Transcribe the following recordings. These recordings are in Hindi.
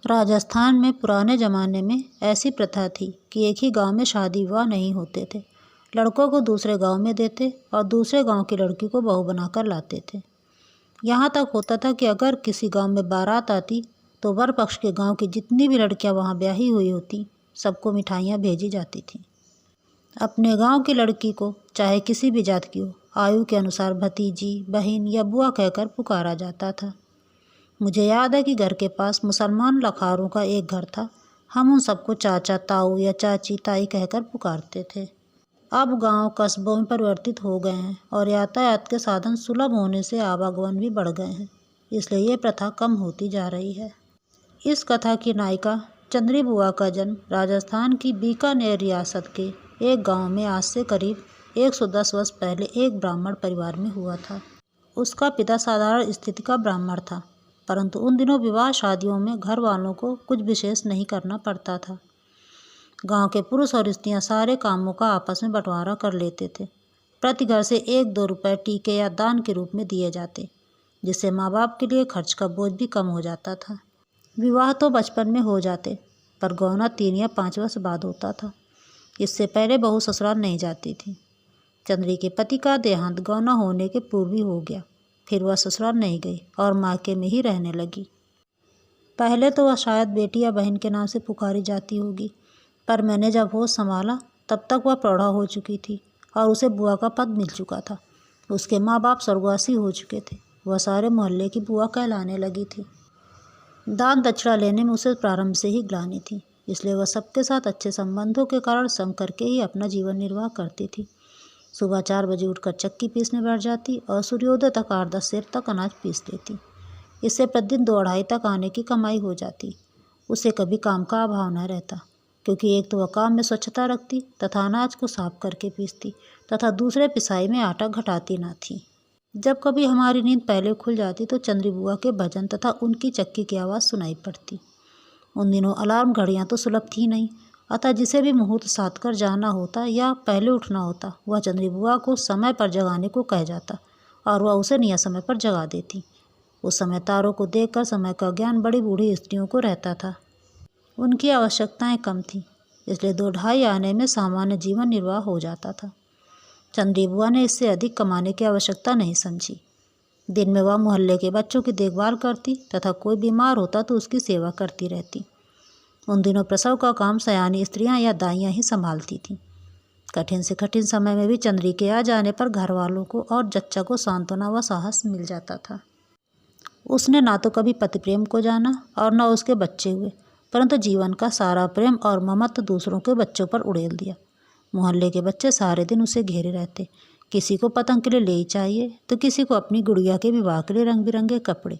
राजस्थान में पुराने ज़माने में ऐसी प्रथा थी कि एक ही गांव में शादी विवाह नहीं होते थे। लड़कों को दूसरे गांव में देते और दूसरे गांव की लड़की को बहू बनाकर लाते थे। यहाँ तक होता था कि अगर किसी गांव में बारात आती तो वर पक्ष के गांव की जितनी भी लड़कियां वहाँ ब्याही हुई होती सबको मिठाइयाँ भेजी जाती थीं। अपने गांव की लड़की को चाहे किसी भी जात की हो, आयु के अनुसार भतीजी, बहन या बुआ कहकर पुकारा जाता था। मुझे याद है कि घर के पास मुसलमान लखारों का एक घर था। हम उन सबको चाचा, ताऊ या चाची, ताई कहकर पुकारते थे। अब गांव कस्बों में परिवर्तित हो गए हैं और यातायात के साधन सुलभ होने से आवागमन भी बढ़ गए हैं, इसलिए ये प्रथा कम होती जा रही है। इस कथा की नायिका चंद्री बुआ का जन्म राजस्थान की बीकानेर रियासत के एक गांव में आज से करीब 110 वर्ष पहले एक ब्राह्मण परिवार में हुआ था। उसका पिता साधारण स्थिति का ब्राह्मण था, परंतु उन दिनों विवाह शादियों में घर वालों को कुछ विशेष नहीं करना पड़ता था। गांव के पुरुष और स्त्रियां सारे कामों का आपस में बंटवारा कर लेते थे। प्रति घर से 1-2 रुपए टीके या दान के रूप में दिए जाते, जिससे माँ बाप के लिए खर्च का बोझ भी कम हो जाता था। विवाह तो बचपन में हो जाते, पर गौना 3 या 5 वर्ष बाद होता था। इससे पहले बहू ससुराल नहीं जाती थी। चंद्री के पति का देहांत गौना होने के पूर्व ही हो गया। फिर वह ससुराल नहीं गई और मायके में ही रहने लगी। पहले तो वह शायद बेटी या बहन के नाम से पुकारी जाती होगी, पर मैंने जब होश संभाला तब तक वह प्रौढ़ा हो चुकी थी और उसे बुआ का पद मिल चुका था। उसके माँ बाप स्वर्गवासी हो चुके थे। वह सारे मोहल्ले की बुआ कहलाने लगी थी। दान दक्षिणा लेने में उसे प्रारंभ से ही ग्लानि थी, इसलिए वह सबके साथ अच्छे संबंधों के कारण संग करके ही अपना जीवन निर्वाह करती थी। सुबह 4 बजे उठकर चक्की पीसने बैठ जाती और सूर्योदय तक 8-10 सेर तक अनाज पीस लेती। इससे प्रतिदिन 2-2.5 तक आने की कमाई हो जाती। उसे कभी काम का अभाव न रहता, क्योंकि एक तो वह काम में स्वच्छता रखती तथा अनाज को साफ करके पीसती तथा दूसरे पिसाई में आटा घटाती न थी। जब कभी हमारी नींद पहले खुल जाती तो चंद्री बुआ के भजन तथा उनकी चक्की की आवाज़ सुनाई पड़ती। उन दिनों अलार्म घड़ियाँ तो सुलभ थी नहीं, अतः जिसे भी मुहूर्त साध कर जाना होता या पहले उठना होता वह चंद्री बुआ को समय पर जगाने को कह जाता और वह उसे नियत समय पर जगा देती। उस समय तारों को देखकर समय का ज्ञान बड़ी बूढ़ी स्त्रियों को रहता था। उनकी आवश्यकताएं कम थीं, इसलिए 2-2.5 आने में सामान्य जीवन निर्वाह हो जाता था। चंद्री बुआ ने इससे अधिक कमाने की आवश्यकता नहीं समझी। दिन में वह मोहल्ले के बच्चों की देखभाल करती तथा कोई बीमार होता तो उसकी सेवा करती रहती। उन दिनों प्रसव का काम सयानी स्त्रियां या दाइयां ही संभालती थीं। कठिन से कठिन समय में भी चंद्री के आ जाने पर घर वालों को और जच्चा को सांत्वना व साहस मिल जाता था। उसने ना तो कभी पति प्रेम को जाना और न उसके बच्चे हुए, परंतु जीवन का सारा प्रेम और ममत्व दूसरों के बच्चों पर उड़ेल दिया। मोहल्ले के बच्चे सारे दिन उसे घेरे रहते। किसी को पतंग के लिए ले चाहिए तो किसी को अपनी गुड़िया के विवाह के लिए रंग बिरंगे कपड़े।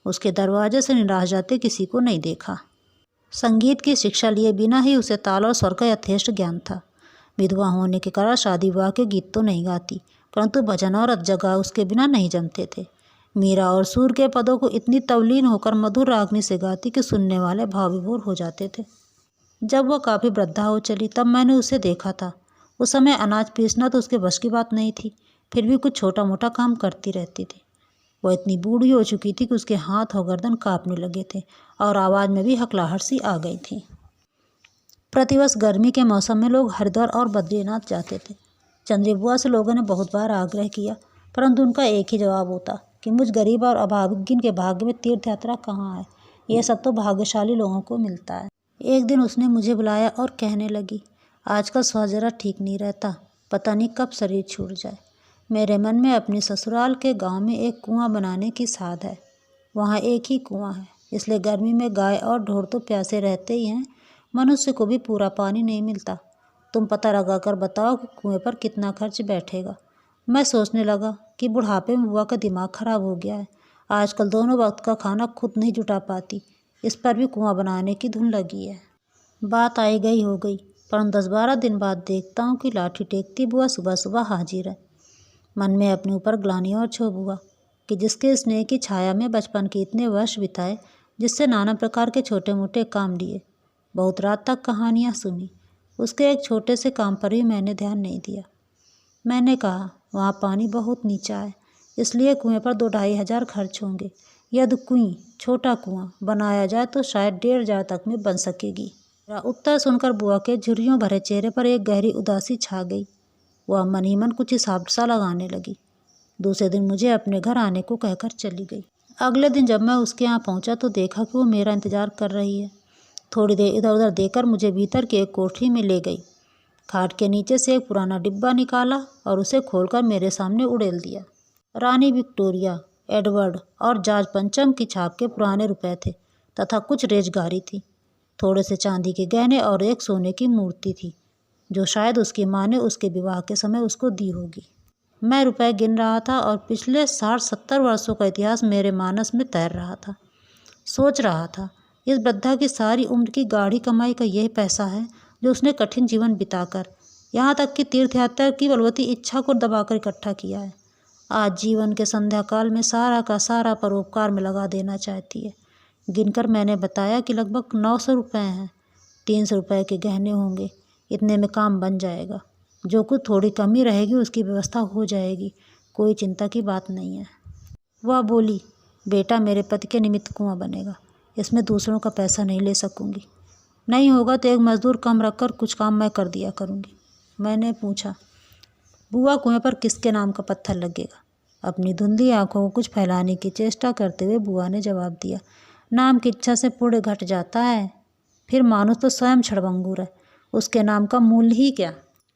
उसके दरवाजे से निराश जाते किसी को नहीं देखा। संगीत की शिक्षा लिए बिना ही उसे ताल और स्वर का यथेष्ट ज्ञान था। विधवा होने के कारण शादी विवाह के गीत तो नहीं गाती, परंतु भजन और अजगा उसके बिना नहीं जमते थे। मीरा और सूर के पदों को इतनी तवलीन होकर मधुर रागनी से गाती कि सुनने वाले भाव विभोर हो जाते थे। जब वह काफ़ी वृद्धा हो चली तब मैंने उसे देखा था। उस समय अनाज पीसना तो उसके बस की बात नहीं थी, फिर भी कुछ छोटा मोटा काम करती रहती थी। वह इतनी बूढ़ी हो चुकी थी कि उसके हाथ और गर्दन कांपने लगे थे और आवाज़ में भी हकलाहट सी आ गई थी। प्रतिवर्ष गर्मी के मौसम में लोग हरिद्वार और बद्रीनाथ जाते थे। चंद्री बुआ से लोगों ने बहुत बार आग्रह किया, परंतु उनका एक ही जवाब होता कि मुझ गरीब और अभागिन के भाग्य में तीर्थ यात्रा कहाँ है, यह सब तो भाग्यशाली लोगों को मिलता है। एक दिन उसने मुझे बुलाया और कहने लगी, आजकल स्वास्थ्य जरा ठीक नहीं रहता, पता नहीं कब शरीर छूट जाए। मेरे मन में अपने ससुराल के गांव में एक कुआं बनाने की साध है। वहाँ एक ही कुआं है, इसलिए गर्मी में गाय और ढोर तो प्यासे रहते ही हैं, मनुष्य को भी पूरा पानी नहीं मिलता। तुम पता लगा कर बताओ कि कुएं पर कितना खर्च बैठेगा। मैं सोचने लगा कि बुढ़ापे में बुआ का दिमाग खराब हो गया है। आजकल दोनों वक्त का खाना खुद नहीं जुटा पाती, इस पर भी कुआं बनाने की धुन लगी है। बात आई गई हो गई, परंतु 10-12 दिन बाद देखता हूँ कि लाठी टेकती बुआ सुबह सुबह हाजिर है। मन में अपने ऊपर ग्लानि और क्षोभ हुआ कि जिसके स्नेह की छाया में बचपन के इतने वर्ष बिताए, जिससे नाना प्रकार के छोटे मोटे काम लिए, बहुत रात तक कहानियाँ सुनी, उसके एक छोटे से काम पर भी मैंने ध्यान नहीं दिया। मैंने कहा, वहाँ पानी बहुत नीचा है, इसलिए कुएं पर 2-2.5 हज़ार खर्च होंगे। यदि कुएं छोटा कुआं बनाया जाए तो शायद 1.5 तक में बन सकेगी। मेरा उत्तर सुनकर बुआ के झुर्रियों भरे चेहरे पर एक गहरी उदासी छा गई। वह मन ही मन कुछ हिसाब सा लगाने लगी। दूसरे दिन मुझे अपने घर आने को कहकर चली गई। अगले दिन जब मैं उसके यहाँ पहुँचा तो देखा कि वो मेरा इंतज़ार कर रही है। थोड़ी देर इधर उधर देखकर मुझे भीतर की एक कोठरी में ले गई। खाट के नीचे से एक पुराना डिब्बा निकाला और उसे खोलकर मेरे सामने उड़ेल दिया। रानी विक्टोरिया, एडवर्ड और जॉर्ज पंचम की छाप के पुराने रुपए थे तथा कुछ रेजगारी थी। थोड़े से चांदी के गहने और एक सोने की मूर्ति थी जो शायद उसकी माँ ने उसके विवाह के समय उसको दी होगी। मैं रुपए गिन रहा था और पिछले 60-70 वर्षों का इतिहास मेरे मानस में तैर रहा था। सोच रहा था, इस वृद्धा की सारी उम्र की गाढ़ी कमाई का यही पैसा है जो उसने कठिन जीवन बिताकर, यहाँ तक कि तीर्थ यात्रा की बलवती इच्छा को दबाकर इकट्ठा किया है, आज जीवन के संध्या काल में सारा का सारा परोपकार में लगा देना चाहती है। गिनकर मैंने बताया कि लगभग 900 रुपये हैं। 300 रुपये के गहने होंगे, इतने में काम बन जाएगा। जो कुछ थोड़ी कमी रहेगी उसकी व्यवस्था हो जाएगी, कोई चिंता की बात नहीं है। वह बोली, बेटा मेरे पति के निमित्त कुआं बनेगा, इसमें दूसरों का पैसा नहीं ले सकूंगी। नहीं होगा तो एक मजदूर कम रखकर कुछ काम मैं कर दिया करूंगी। मैंने पूछा, बुआ कुएं पर किसके नाम का पत्थर लगेगा? अपनी धुंधली आंखों को कुछ फैलाने की चेष्टा करते हुए बुआ ने जवाब दिया, नाम की इच्छा से पुण्य घट जाता है, फिर मानुस तो स्वयं क्षणभंगुर है, उसके नाम का मूल्य ही क्या।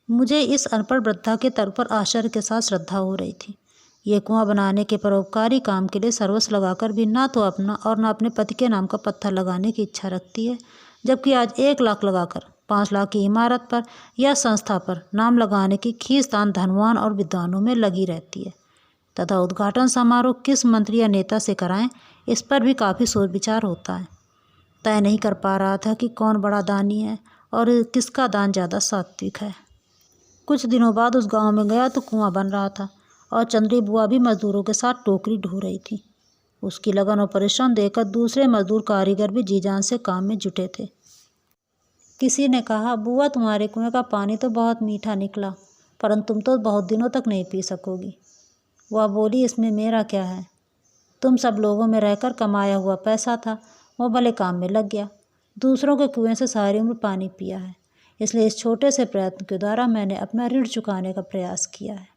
मुझे इस अनपढ़ वृद्धा के तर्क पर आश्चर्य के साथ श्रद्धा हो रही थी। ये कुआं बनाने के परोपकारी काम के लिए सर्वस्व लगाकर भी ना तो अपना और ना अपने पति के नाम का पत्थर लगाने की इच्छा रखती है, जबकि आज 1 लाख लगाकर 5 लाख की इमारत पर या संस्था पर नाम लगाने की खींचतान धनवान और विद्वानों में लगी रहती है तथा उद्घाटन समारोह किस मंत्री या नेता से कराएं, इस पर भी काफ़ी सोच विचार होता है। तय नहीं कर पा रहा था कि कौन बड़ा दानी है और किसका दान ज़्यादा सात्विक है। कुछ दिनों बाद उस गांव में गया तो कुआं बन रहा था और चंद्री बुआ भी मजदूरों के साथ टोकरी ढो रही थी। उसकी लगन और परिश्रम देखकर दूसरे मजदूर कारीगर भी जी जान से काम में जुटे थे। किसी ने कहा, बुआ तुम्हारे कुएं का पानी तो बहुत मीठा निकला, परंतु तुम तो बहुत दिनों तक नहीं पी सकोगी। वह बोली, इसमें मेरा क्या है, तुम सब लोगों में रहकर कमाया हुआ पैसा था, वो भले काम में लग गया। दूसरों के कुएं से सारी उम्र पानी पिया है, इसलिए इस छोटे से प्रयत्न के द्वारा मैंने अपना ऋण चुकाने का प्रयास किया है।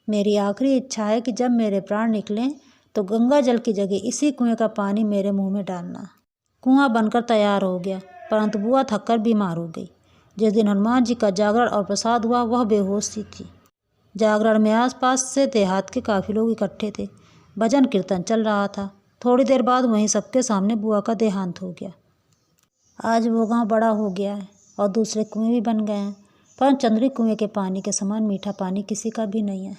मेरी आखिरी इच्छा है कि जब मेरे प्राण निकलें तो गंगा जल की जगह इसी कुएं का पानी मेरे मुंह में डालना। कुआं बनकर तैयार हो गया, परंतु बुआ थककर बीमार हो गई। जिस दिन हनुमान जी का जागरण और प्रसाद हुआ वह बेहोश सी थी। जागरण में आसपास से देहात के काफ़ी लोग इकट्ठे थे। भजन कीर्तन चल रहा था। थोड़ी देर बाद वहीं सबके सामने बुआ का देहांत हो गया। आज वो गांव बड़ा हो गया है और दूसरे कुएं भी बन गए हैं, पर चंद्री कुएं के पानी के समान मीठा पानी किसी का भी नहीं है।